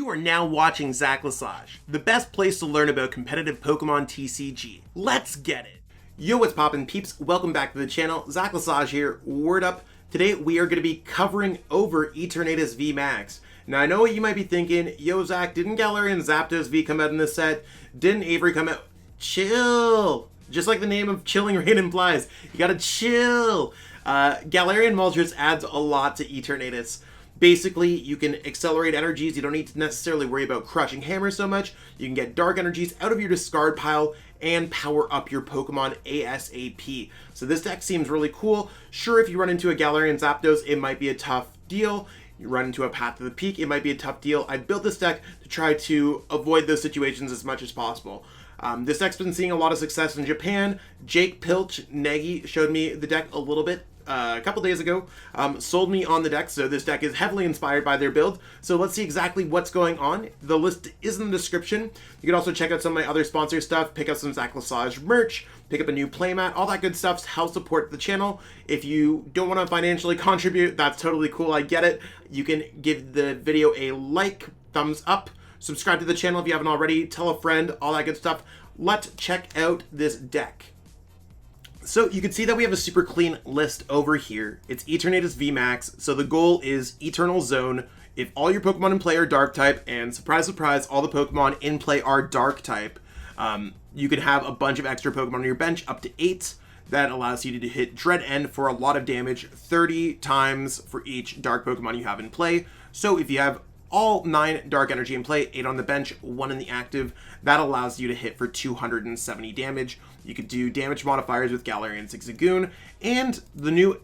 You are now watching Zaclasage, the best place to learn about competitive Pokemon TCG. Let's get it! Yo, what's poppin' peeps? Welcome back to the channel. Zaclasage here, word up. Today we are going to be covering over Eternatus VMAX. Now I know what you might be thinking, yo Zach, didn't Galarian Zapdos V come out in this set? Didn't Avery come out? Chill! Just like the name of Chilling Rain implies, you gotta chill! Galarian Moltres adds a lot to Eternatus. Basically, you can accelerate energies. You don't need to necessarily worry about crushing hammer so much. You can get dark energies out of your discard pile and power up your Pokemon ASAP. So this deck seems really cool. Sure, if you run into a Galarian Zapdos, it might be a tough deal. You run into a Path to the Peak, it might be a tough deal. I built this deck to try to avoid those situations as much as possible. This deck's been seeing a lot of success in Japan. Jake Pilch Nagy showed me the deck a little bit a couple days ago, sold me on the deck, so this deck is heavily inspired by their build. So let's see exactly what's going on. The list is in the description. You can also check out some of my other sponsor stuff, pick up some Zaclasage merch, pick up a new playmat, all that good stuff to help support the channel. If you don't want to financially contribute, that's totally cool, I get it. You can give the video a like, thumbs up, subscribe to the channel if you haven't already, tell a friend, all that good stuff. Let's check out this deck. So you can see that we have a super clean list over here. It's Eternatus VMAX, so the goal is Eternal Zone. If all your Pokemon in play are Dark type, and surprise, surprise, all the Pokemon in play are Dark type, you could have a bunch of extra Pokemon on your bench, up to 8. That allows you to hit Dread End for a lot of damage, 30 times for each Dark Pokemon you have in play. So if you have all 9 Dark Energy in play, 8 on the bench, 1 in the active, that allows you to hit for 270 damage. You could do damage modifiers with Galarian Zigzagoon, and the new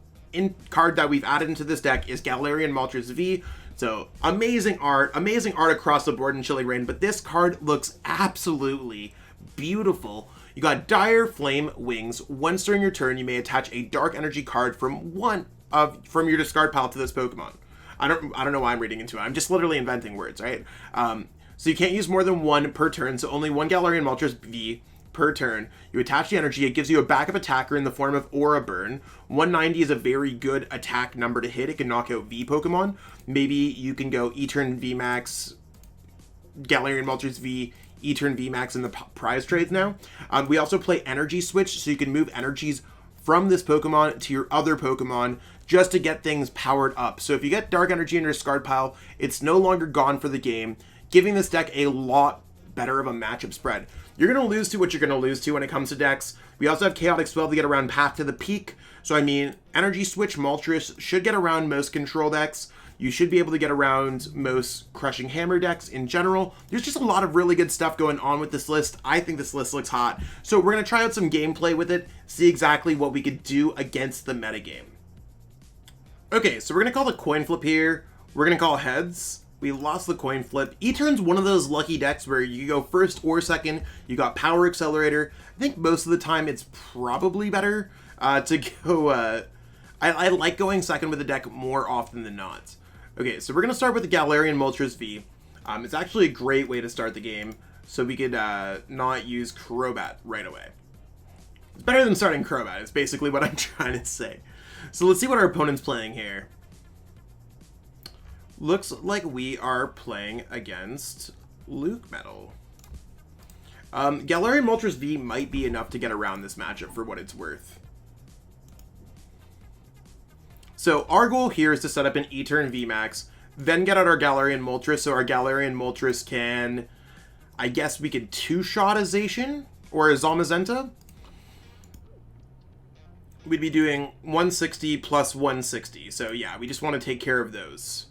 card that we've added into this deck is Galarian Moltres V. So amazing art across the board in Chilling Rain, but this card looks absolutely beautiful. You got Dire Flame Wings. Once during your turn, you may attach a Dark Energy card from your discard pile to this Pokemon. I don't know why I'm reading into it. I'm just literally inventing words, right? So you can't use more than 1 per turn, so only 1 Galarian Moltres V per turn. You attach the energy, it gives you a backup attacker in the form of Aura Burn. 190 is a very good attack number to hit. It can knock out V Pokemon. Maybe you can go Etern VMAX, Galarian Moltres V, Etern VMAX in the prize trades now. We also play Energy Switch, so you can move energies from this Pokemon to your other Pokemon just to get things powered up. So if you get Dark Energy in your discard pile, it's no longer gone for the game, giving this deck a lot better of a matchup spread. You're going to lose to what you're going to lose to when it comes to decks. We also have Chaotic Swell to get around Path to the Peak. So I mean, Energy Switch Moltres should get around most control decks. You should be able to get around most Crushing Hammer decks in general. There's just a lot of really good stuff going on with this list. I think this list looks hot. So we're going to try out some gameplay with it, see exactly what we could do against the metagame. Okay, so we're going to call the coin flip here. We're going to call heads. We lost the coin flip. Etern's one of those lucky decks where you go first or second. You got Power Accelerator. I think most of the time it's probably better to go... I like going second with the deck more often than not. Okay, so we're going to start with the Galarian Moltres V. It's actually a great way to start the game, so we could not use Crobat right away. It's better than starting Crobat, is basically what I'm trying to say. So let's see what our opponent's playing here. Looks like we are playing against LUCMETAL. Galarian Moltres V might be enough to get around this matchup for what it's worth. So our goal here is to set up an Etern VMAX, then get out our Galarian Moltres, so our Galarian Moltres can, I guess we could 2-shot a Zacian or a Zamazenta. We'd be doing 160 plus 160, so yeah, we just want to take care of those.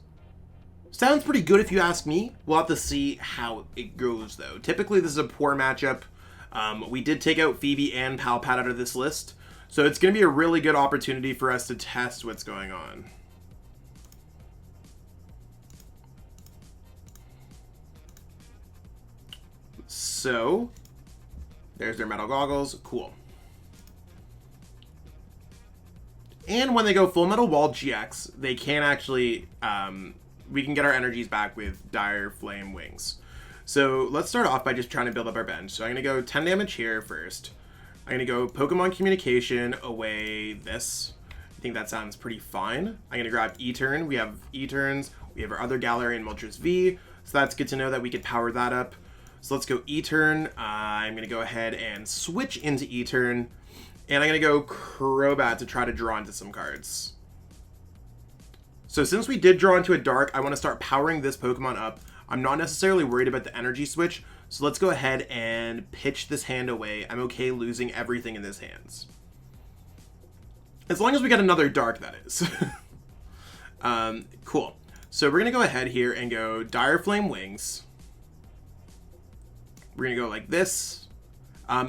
Sounds pretty good if you ask me. We'll have to see how it goes, though. Typically, this is a poor matchup. We did take out Phoebe and Palpat out of this list, so it's going to be a really good opportunity for us to test what's going on. So, there's their Metal Goggles. Cool. And when they go Full Metal Wall GX, they can actually... we can get our energies back with Dire Flame Wings. So let's start off by just trying to build up our bench. So I'm going to go 10 damage here first. I'm going to go Pokemon Communication away this. I think that sounds pretty fine. I'm going to grab Etern. We have Eterns. We have our other Galarian Moltres V. So that's good to know that we could power that up. So let's go E-turn. I'm going to go ahead and switch into E-turn. And I'm going to go Crobat to try to draw into some cards. So since we did draw into a dark, I want to start powering this Pokemon up. I'm not necessarily worried about the energy switch. So let's go ahead and pitch this hand away. I'm okay losing everything in this hands. As long as we get another dark, that is. Cool. So we're going to go ahead here and go Dire Flame Wings. We're going to go like this.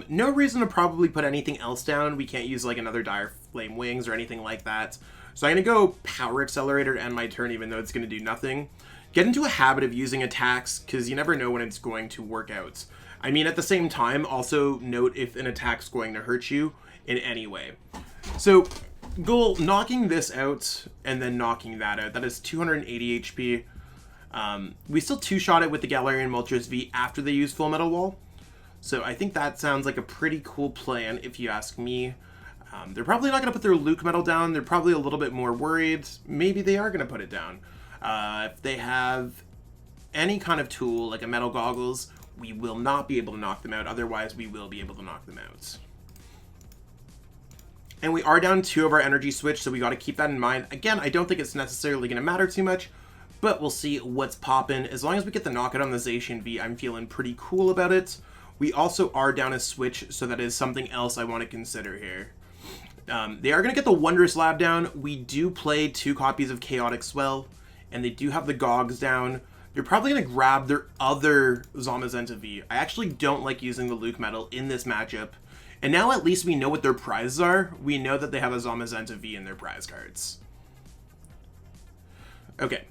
No reason to probably put anything else down. We can't use like another Dire Flame Wings or anything like that. So I'm going to go Power Accelerator to end my turn, even though it's going to do nothing. Get into a habit of using attacks, because you never know when it's going to work out. I mean, at the same time, also note if an attack's going to hurt you in any way. So, goal, knocking this out and then knocking that out. That is 280 HP. We still two-shot it with the Galarian Moltres V after they use Full Metal Wall. So I think that sounds like a pretty cool plan, if you ask me. They're probably not going to put their LUCMETAL down. They're probably a little bit more worried. Maybe they are going to put it down. If they have any kind of tool, like a Metal Goggles, we will not be able to knock them out. Otherwise, we will be able to knock them out. And we are down 2 of our energy switch, so we got to keep that in mind. Again, I don't think it's necessarily going to matter too much, but we'll see what's popping. As long as we get the knockout on the Zacian V, I'm feeling pretty cool about it. We also are down a switch, so that is something else I want to consider here. They are going to get the Wondrous Lab down. We do play 2 copies of Chaotic Swell, and they do have the Gogs down. They're probably going to grab their other Zamazenta V. I actually don't like using the LUCMETAL in this matchup. And now at least we know what their prizes are. We know that they have a Zamazenta V in their prize cards. Okay.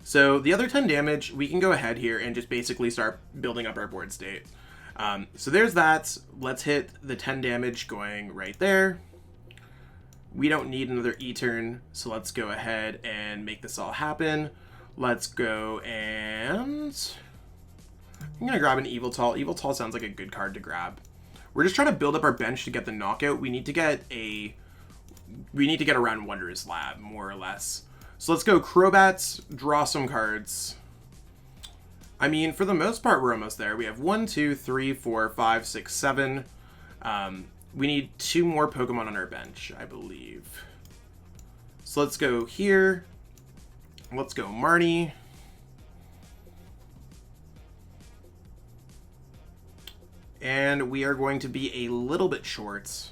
So the other 10 damage, we can go ahead here and just basically start building up our board state. So there's that. Let's hit the 10 damage going right there. We don't need another E-turn, so let's go ahead and make this all happen. Let's go and... I'm going to grab an Yveltal. Yveltal sounds like a good card to grab. We're just trying to build up our bench to get the knockout. We need to get around Wondrous Lab, more or less. So let's go Crobat, draw some cards. I mean, for the most part, we're almost there. We have 1, 2, 3, 4, 5, 6, 7. We need 2 more Pokemon on our bench, I believe. So let's go here. Let's go Marnie. And we are going to be a little bit short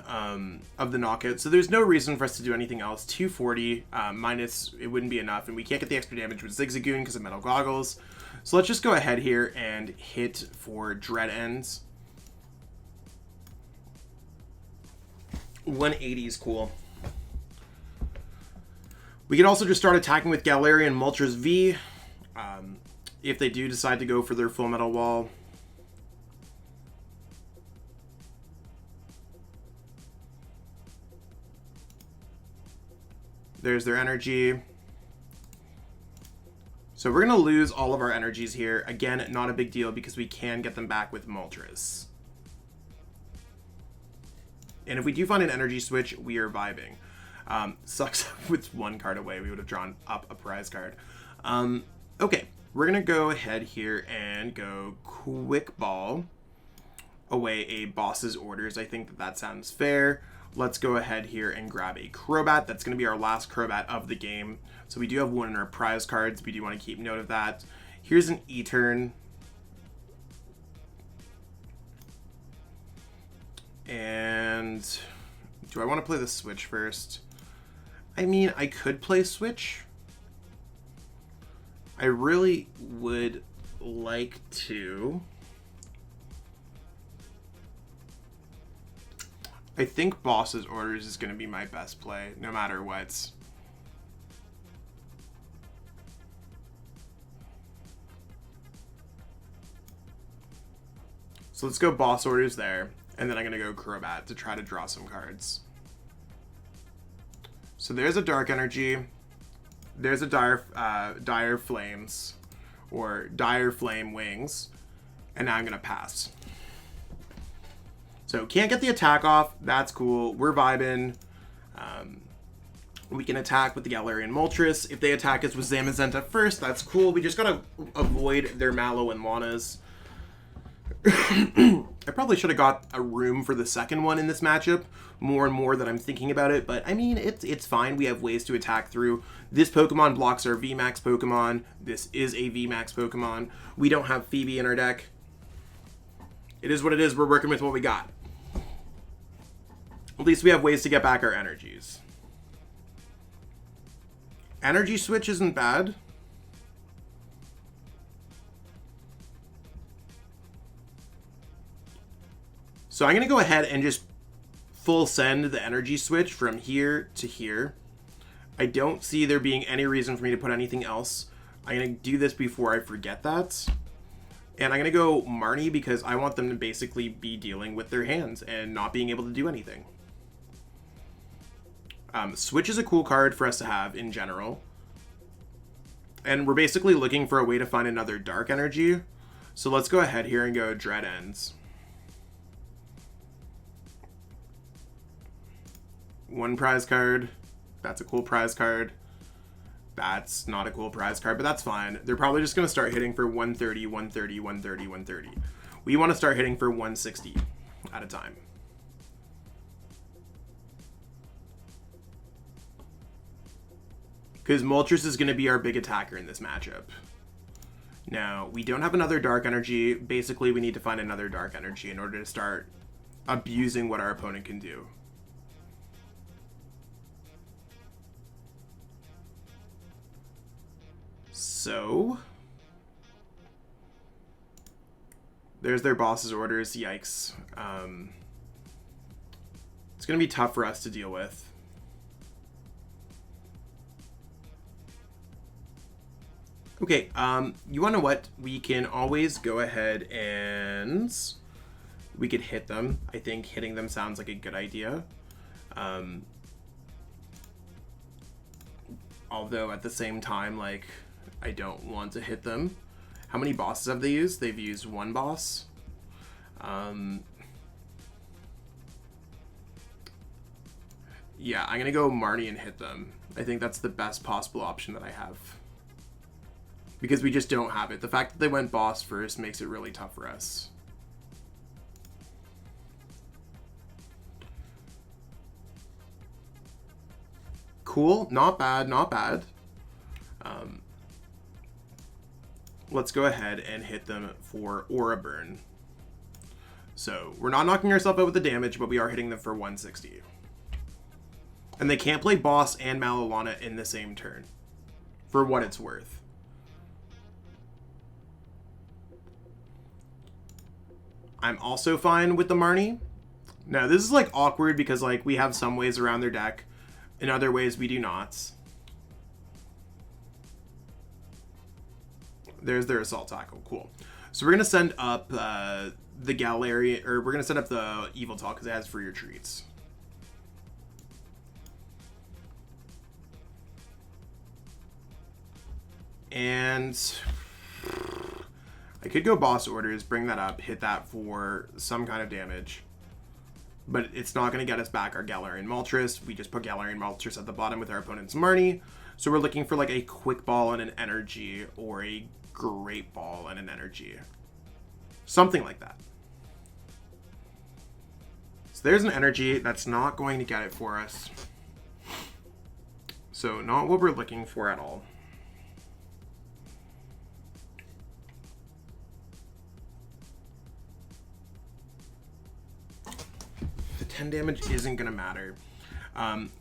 of the knockout. So there's no reason for us to do anything else. 240 minus, it wouldn't be enough. And we can't get the extra damage with Zigzagoon because of Metal Goggles. So let's just go ahead here and hit for Dread Ends. 180 is cool. We can also just start attacking with Galarian Moltres V if they do decide to go for their Full Metal Wall. There's their energy. So we're going to lose all of our energies here. Again, not a big deal because we can get them back with Moltres. And if we do find an energy switch, we are vibing. Sucks with 1 card away. We would have drawn up a prize card. Okay, we're going to go ahead here and go Quick Ball away a boss's orders. I think that sounds fair. Let's go ahead here and grab a Crobat. That's going to be our last Crobat of the game. So we do have 1 in our prize cards. We do want to keep note of that. Here's an E-turn. And do I want to play the Switch first? I mean, I could play Switch. I really would like to. I think Boss's Orders is going to be my best play, no matter what. So let's go Boss Orders there. And then I'm going to go Crobat to try to draw some cards. So there's a Dark Energy. There's a Dire Flames. Or Dire Flame Wings. And now I'm going to pass. So can't get the attack off. That's cool. We're vibing. We can attack with the Galarian Moltres. If they attack us with Zamazenta first, that's cool. We just gotta avoid their Mallow and Lanas. I probably should have got a room for the second one in this matchup, more and more that I'm thinking about it, but I mean, it's fine. We have ways to attack through. This Pokemon blocks our VMAX Pokemon. This is a VMAX Pokemon. We don't have Phoebe in our deck. It is what it is. We're working with what we got. At least we have ways to get back our energies. Energy switch isn't bad. So I'm going to go ahead and just full send the energy switch from here to here. I don't see there being any reason for me to put anything else. I'm going to do this before I forget that. And I'm going to go Marnie because I want them to basically be dealing with their hands and not being able to do anything. Switch is a cool card for us to have in general. And we're basically looking for a way to find another dark energy. So let's go ahead here and go Dread Ends. One prize card. That's a cool prize card. That's not a cool prize card, but that's fine. They're probably just going to start hitting for 130, 130, 130, 130. We want to start hitting for 160 at a time. Because Moltres is going to be our big attacker in this matchup. Now, we don't have another dark energy. Basically, we need to find another dark energy in order to start abusing what our opponent can do. So, there's their boss's orders. Yikes. It's going to be tough for us to deal with. Okay, you want to know what? We can always go ahead and we could hit them. I think hitting them sounds like a good idea. Although at the same time, like, I don't want to hit them. How many bosses have they used? They've used one boss. Yeah, I'm going to go Marnie and hit them. I think that's the best possible option that I have. Because we just don't have it. The fact that they went boss first makes it really tough for us. Cool. Not bad. Not bad. Let's go ahead and hit them for Aura Burn. So we're not knocking ourselves out with the damage, but we are hitting them for 160. And they can't play boss and Malolana in the same turn, for what it's worth. I'm also fine with the Marnie. Now, this is like awkward because like we have some ways around their deck. In other ways, we do not. There's their assault tackle. Cool. So we're going to send up the Galarian, or we're going to send up the Yveltal because it has for your treats. And I could go boss orders, bring that up, hit that for some kind of damage. But it's not going to get us back our Galarian Moltres. We just put Galarian Moltres at the bottom with our opponent's Marnie. So we're looking for like a quick ball and an energy, or a great ball and an energy. Something like that. So there's an energy that's not going to get it for us. So not what we're looking for at all. The 10 damage isn't going to matter.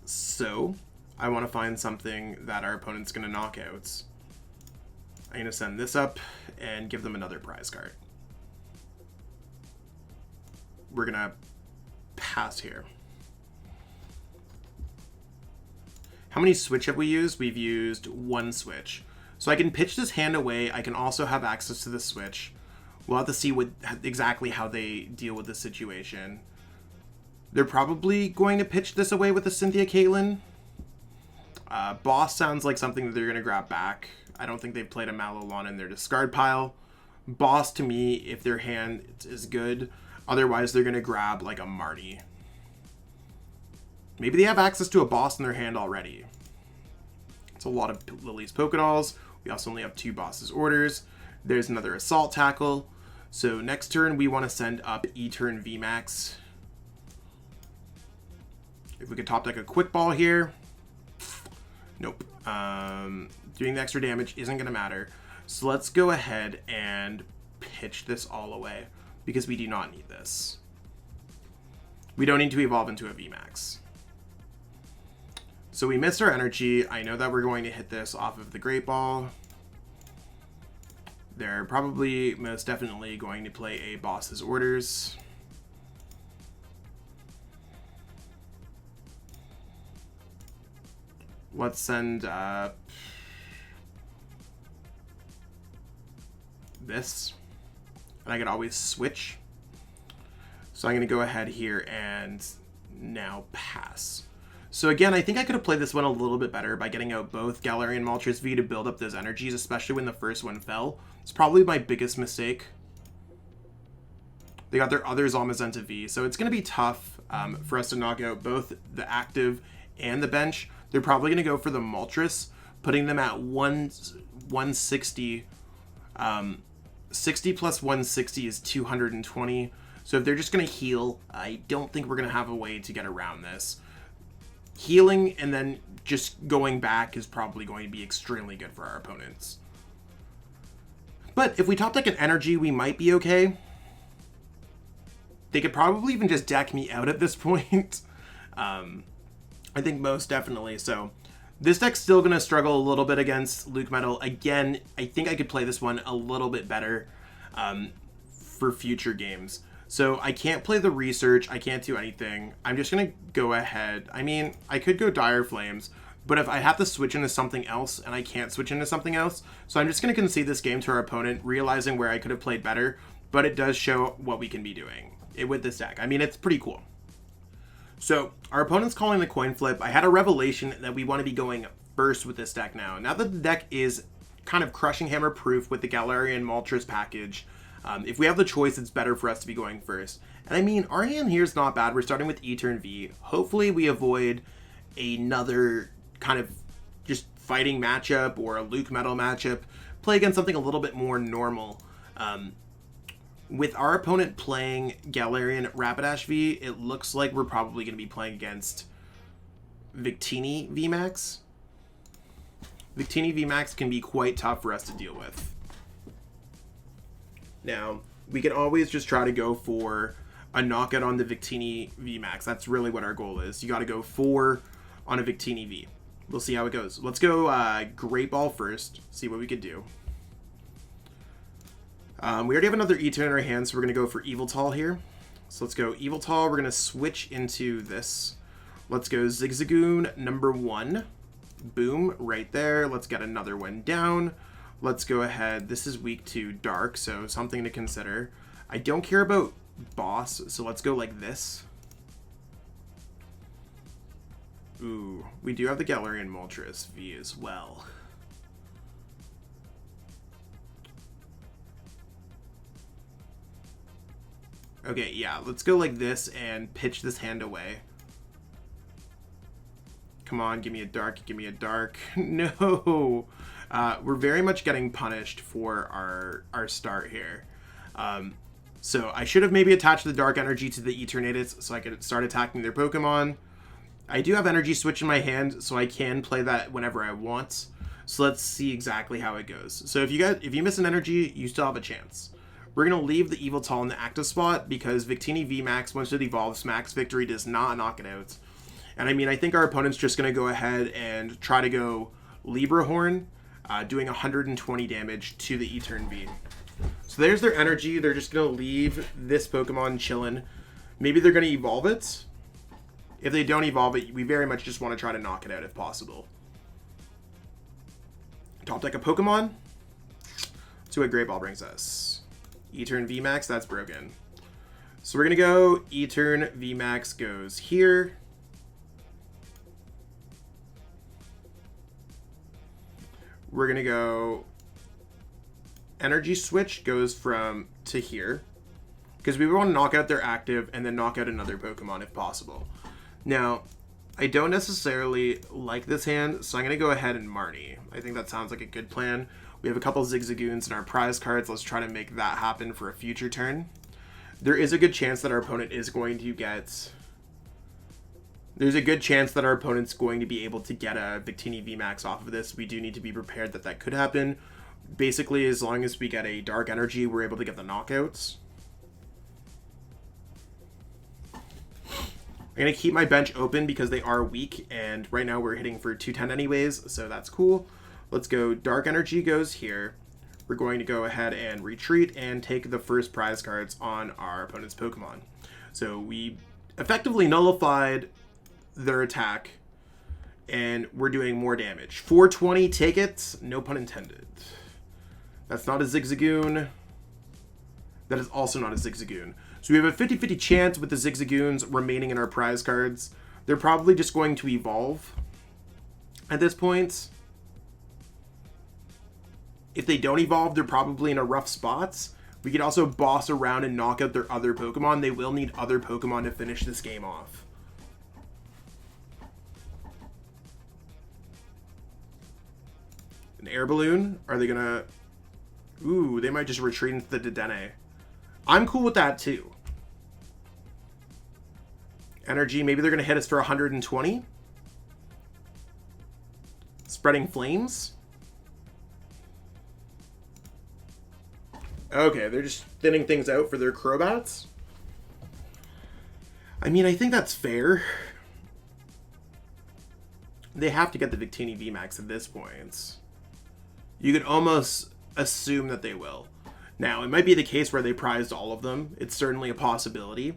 So I want to find something that our opponent's going to knock out. I'm going to send this up and give them another prize card. We're going to pass here. How many switch have we used? We've used one switch. So I can pitch this hand away. I can also have access to the switch. We'll have to see exactly how they deal with the situation. They're probably going to pitch this away with a Cynthia Caitlyn. Boss sounds like something that they're going to grab back. I don't think they've played a Malolana in their discard pile. Boss, to me, if their hand is good. Otherwise, they're going to grab like a Marnie. Maybe they have access to a boss in their hand already. It's a lot of Lily's Pokédolls. We also only have 2 boss's orders. There's another Assault Tackle. So next turn, we want to send up E-turn VMAX. If we could top deck a Quick Ball here. Nope. Doing the extra damage isn't going to matter. So let's go ahead and pitch this all away, because we do not need this. We don't need to evolve into a VMAX. So we missed our energy. I know that we're going to hit this off of the Great Ball. They're probably most definitely going to play a boss's orders. Let's send this. And I could always switch. So I'm going to go ahead here and now pass. So again, I think I could have played this one a little bit better by getting out both Galarian Moltres V to build up those energies, especially when the first one fell. It's probably my biggest mistake. They got their others all Mazenta V, so it's going to be tough for us to knock out both the active and the bench. They're probably going to go for the Moltres, putting them at 160. 60 plus 160 is 220. So if they're just going to heal, I don't think we're going to have a way to get around this. Healing and then just going back is probably going to be extremely good for our opponents. But if we top deck an energy, we might be okay. They could probably even just deck me out at this point. I think most definitely. So this deck's still going to struggle a little bit against LUCMETAL. Again, I think I could play this one a little bit better for future games. So I can't play the research. I can't do anything. I'm just going to go ahead. I mean, I could go Dire Flames, but if I have to switch into something else and I can't switch into something else, so I'm just going to concede this game to our opponent, realizing where I could have played better, but it does show what we can be doing with this deck. I mean, it's pretty cool. So our opponent's calling the coin flip. I had a revelation that we want to be going first with this deck now. Now that the deck is kind of Crushing Hammer proof with the Galarian Moltres package, if we have the choice, it's better for us to be going first. And I mean, our hand here is not bad. We're starting with E-turn V. Hopefully we avoid another kind of just fighting matchup or a LUCMETAL matchup. Play against something a little bit more normal. With our opponent playing Galarian Rapidash V, it looks like we're probably going to be playing against Victini VMAX. Victini VMAX can be quite tough for us to deal with. Now, we can always just try to go for a knockout on the Victini VMAX. That's really what our goal is. You got to go 4 on a Victini V. We'll see how it goes. Let's go Great Ball first, see what we could do. We already have another E-turn in our hands, so we're going to go for Yveltal here. So let's go Yveltal. We're going to switch into this. Let's go Zigzagoon number 1. Boom, right there. Let's get another one down. Let's go ahead. This is weak to Dark, so something to consider. I don't care about Boss, so let's go like this. Ooh, we do have the Galarian Moltres V as well. Okay, yeah, let's go like this and pitch this hand away. Come on, give me a Dark, give me a Dark. No! We're very much getting punished for our start here. So I should have maybe attached the Dark Energy to the Eternatus so I could start attacking their Pokemon. I do have Energy Switch in my hand, so I can play that whenever I want. So let's see exactly how it goes. So if you miss an Energy, you still have a chance. We're going to leave the Yveltal in the active spot because Victini VMAX, once it evolves, Max Victory does not knock it out. And I mean, I think our opponent's just going to go ahead and try to go Libra Horn, doing 120 damage to the E-turn V. So there's their energy. They're just going to leave this Pokemon chilling. Maybe they're going to evolve it. If they don't evolve it, we very much just want to try to knock it out if possible. Top deck a Pokemon. Let's see what Great Ball brings us. E-turn VMAX, that's broken. So we're going to go E-turn VMAX goes here. We're going to go Energy Switch goes from to here. Because we want to knock out their active and then knock out another Pokemon if possible. Now, I don't necessarily like this hand, so I'm going to go ahead and Marnie. I think that sounds like a good plan. We have a couple Zigzagoons in our prize cards. Let's try to make that happen for a future turn. There is a good chance that our opponent is going to get... There's a good chance that our opponent's going to be able to get a Victini VMAX off of this. We do need to be prepared that that could happen. Basically, as long as we get a Dark Energy, we're able to get the knockouts. I'm going to keep my bench open because they are weak, and right now we're hitting for 210 anyways, so that's cool. Let's go. Dark Energy goes here. We're going to go ahead and retreat and take the first prize cards on our opponent's Pokemon. So we effectively nullified their attack, and we're doing more damage. 420, take it. No pun intended. That's not a Zigzagoon. That is also not a Zigzagoon. So we have a 50-50 chance with the Zigzagoons remaining in our prize cards. They're probably just going to evolve at this point. If they don't evolve, they're probably in a rough spot. We could also boss around and knock out their other Pokemon. They will need other Pokemon to finish this game off. An air balloon? Are they gonna... Ooh, they might just retreat into the Dedenne. I'm cool with that too. Energy, maybe they're gonna hit us for 120. Spreading Flames. Okay, they're just thinning things out for their Crobats. I mean, I think that's fair. They have to get the Victini VMAX at this point. You could almost assume that they will. Now, it might be the case where they prized all of them. It's certainly a possibility.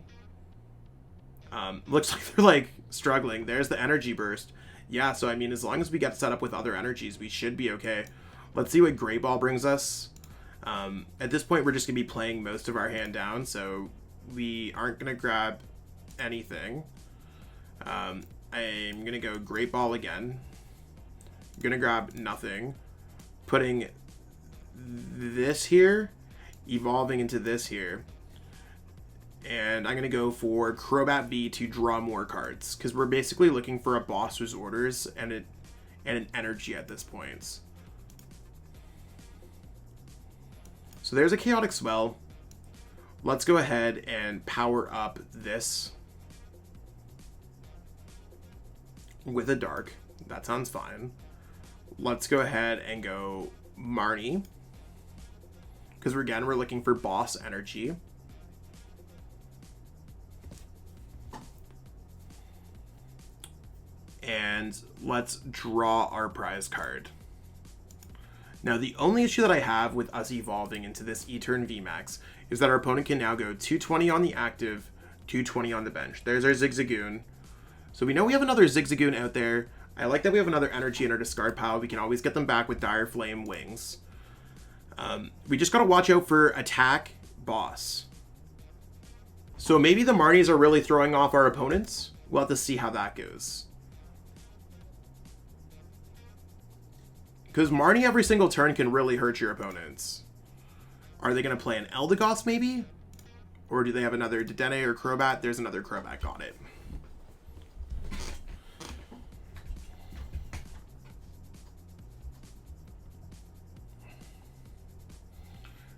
Looks like they're, like, struggling. There's the energy burst. Yeah, so, I mean, as long as we get set up with other energies, we should be okay. Let's see what Great Ball brings us. At this point, we're just going to be playing most of our hand down, so we aren't going to grab anything. I'm going to go Great Ball again. I'm going to grab nothing. Putting this here, evolving into this here. And I'm going to go for Crobat V to draw more cards, because we're basically looking for a boss's orders and an energy at this point. So there's a Chaotic Swell. Let's go ahead and power up this with a Dark. That sounds fine. Let's go ahead and go Marnie, because we're looking for boss energy. And let's draw our prize card. Now, the only issue that I have with us evolving into this E-Turn VMAX is that our opponent can now go 220 on the active, 220 on the bench. There's our Zigzagoon. So we know we have another Zigzagoon out there. I like that we have another energy in our discard pile. We can always get them back with Dire Flame Wings. We just got to watch out for attack, boss. So maybe the Marnies are really throwing off our opponents. We'll have to see how that goes. Because Marnie every single turn can really hurt your opponents. Are they going to play an Eldegoss maybe? Or do they have another Dedenne or Crobat? There's another Crobat, got it.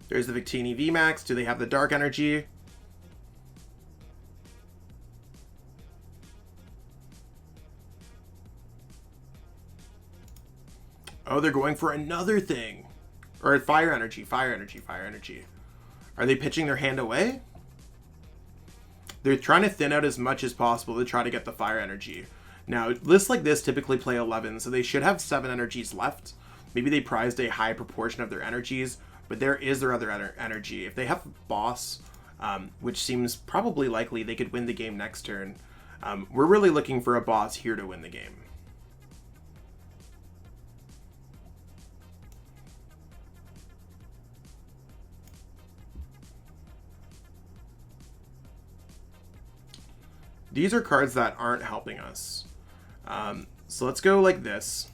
There's the Victini VMAX. Do they have the Dark Energy? Oh, they're going for another thing. Or Fire Energy, Fire Energy, Fire Energy. Are they pitching their hand away? They're trying to thin out as much as possible to try to get the Fire Energy. Now, lists like this typically play 11, so they should have 7 energies left. Maybe they prized a high proportion of their energies, but there is their other energy. If they have boss, which seems probably likely, they could win the game next turn. We're really looking for a boss here to win the game. These are cards that aren't helping us. So let's go like this.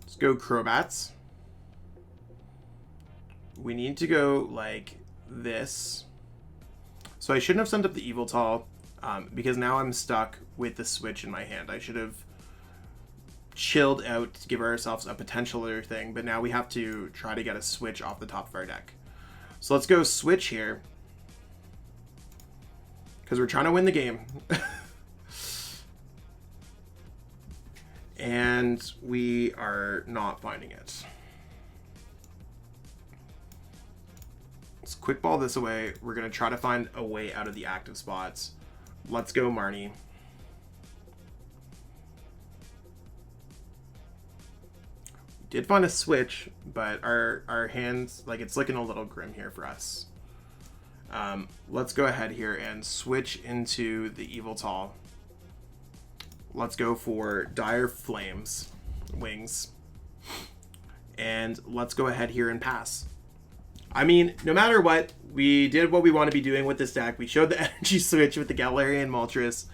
Let's go Crobats. we need to go like this. So I shouldn't have sent up the Yveltal because now I'm stuck with the switch in my hand. I should have chilled out to give ourselves a potential other thing, but now we have to try to get a switch off the top of our deck. So let's go switch here because we're trying to win the game. And we are not finding it. Let's quick ball this away. We're going to try to find a way out of the active spots. Let's go, Marnie. Did find a switch, but our hands, like, it's looking a little grim here for us. Let's go ahead here and switch into the Yveltal. Let's go for Dire Flames Wings. And let's go ahead here and pass. I mean, no matter what, we did what we want to be doing with this deck. We showed the energy switch with the Galarian Moltres.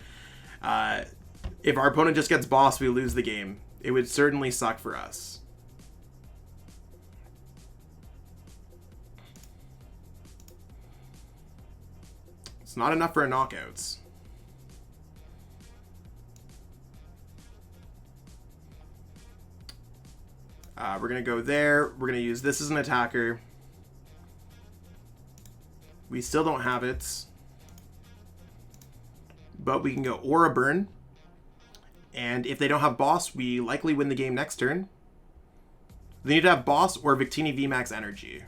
If our opponent just gets bossed, we lose the game. It would certainly suck for us. It's not enough for a knockouts. We're going to go there. We're going to use this as an attacker. We still don't have it. But we can go Aura Burn. And if they don't have boss, we likely win the game next turn. They need to have boss or Victini VMAX energy.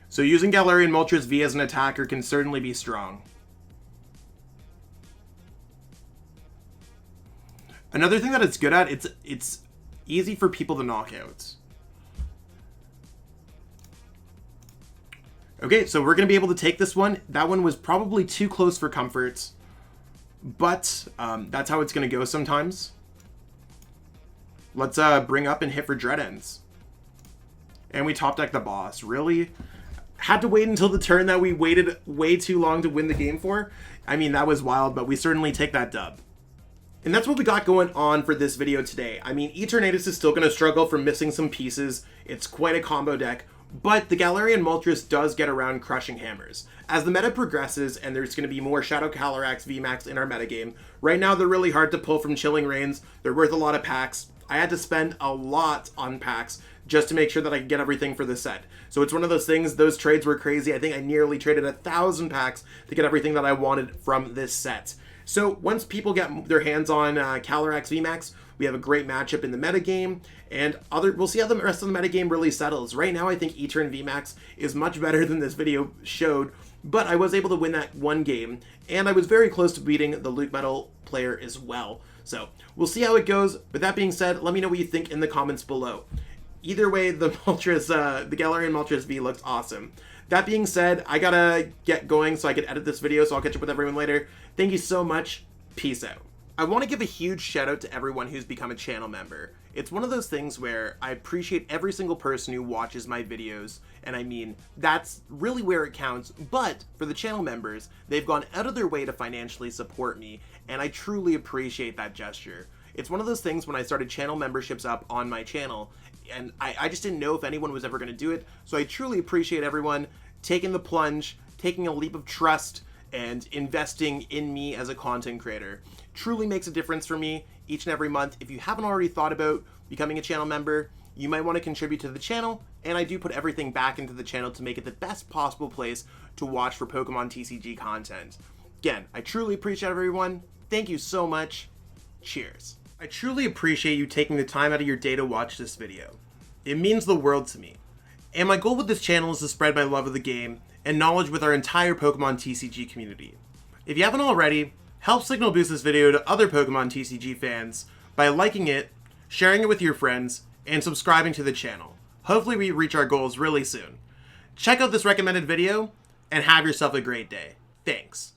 So using Galarian Moltres V as an attacker can certainly be strong. Another thing that it's good at, it's easy for people to knock out. Okay, so we're going to be able to take this one. That one was probably too close for comfort, but that's how it's going to go sometimes. Let's bring up and hit for Dread Ends. And we top deck the boss. Really? Had to wait until the turn that we waited way too long to win the game for? I mean, that was wild, but we certainly take that dub. And that's what we got going on for this video today. I mean, Eternatus is still going to struggle from missing some pieces. It's quite a combo deck, but the Galarian Moltres does get around crushing hammers. As the meta progresses and there's going to be more Shadow Calyrex VMAX in our metagame, right now they're really hard to pull from Chilling Reigns. They're worth a lot of packs. I had to spend a lot on packs just to make sure that I could get everything for the set. So it's one of those things, those trades were crazy. I think I nearly traded 1,000 packs to get everything that I wanted from this set. So once people get their hands on Calyrex VMAX, we have a great matchup in the metagame, and we'll see how the rest of the metagame really settles. Right now, I think Etern VMAX is much better than this video showed, but I was able to win that one game, and I was very close to beating the LUCMETAL player as well. So we'll see how it goes. With that being said, let me know what you think in the comments below. Either way, the Galarian Moltres V looks awesome. That being said, I gotta get going so I can edit this video, so I'll catch up with everyone later. Thank you so much. Peace out. I want to give a huge shout out to everyone who's become a channel member. It's one of those things where I appreciate every single person who watches my videos, and I mean, that's really where it counts, but for the channel members, they've gone out of their way to financially support me, and I truly appreciate that gesture. It's one of those things when I started channel memberships up on my channel, and I just didn't know if anyone was ever going to do it, so I truly appreciate everyone taking the plunge, taking a leap of trust, and investing in me as a content creator. Truly makes a difference for me each and every month. If you haven't already thought about becoming a channel member, you might want to contribute to the channel, and I do put everything back into the channel to make it the best possible place to watch for Pokemon TCG content. Again, I truly appreciate everyone. Thank you so much. Cheers. I truly appreciate you taking the time out of your day to watch this video. It means the world to me. And my goal with this channel is to spread my love of the game and knowledge with our entire Pokemon TCG community. If you haven't already, help signal boost this video to other Pokemon TCG fans by liking it, sharing it with your friends, and subscribing to the channel. Hopefully we reach our goals really soon. Check out this recommended video, and have yourself a great day. Thanks.